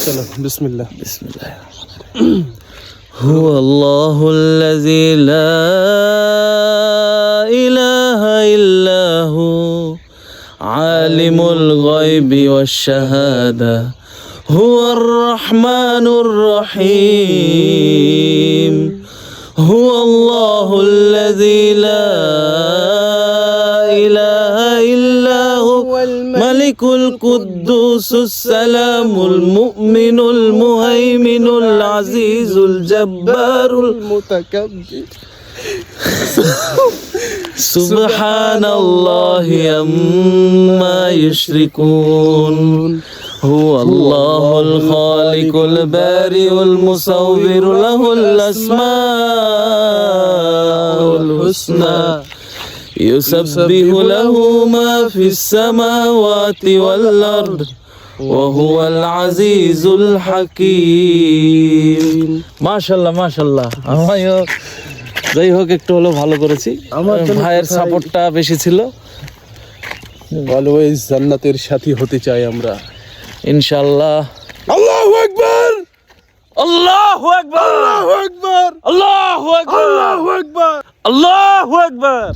চলো বিসমিল্লাহ। বিসমিল্লাহ। هو الله الذي لا إله إلا هو عالم الغيب والشهادة هو الرحمن الرحيم هو الله الذي لا إله إلا هو الملك القدوس السلام المؤمن المهيمن العزيز الجبار المتكبر سبحان الله عما يشركون هو الله الخالق البارئ المصور له الأسماء الحسنى يسبح له ما في السماوات والأرض وهو العزيز الحكيم ما شاء الله ما شاء الله যাই হোক একটু হলো ভালো করেছি আমার ভাইয়ের সাপোর্টটা বেশি ছিল অলওয়েজ জান্নাতের সাথী হতে চাই আমরা ইনশাআল্লাহ আল্লাহু আকবার আল্লাহু আকবার আল্লাহু আকবার আল্লাহু আকবার আল্লাহু আকবার আল্লাহু আকবার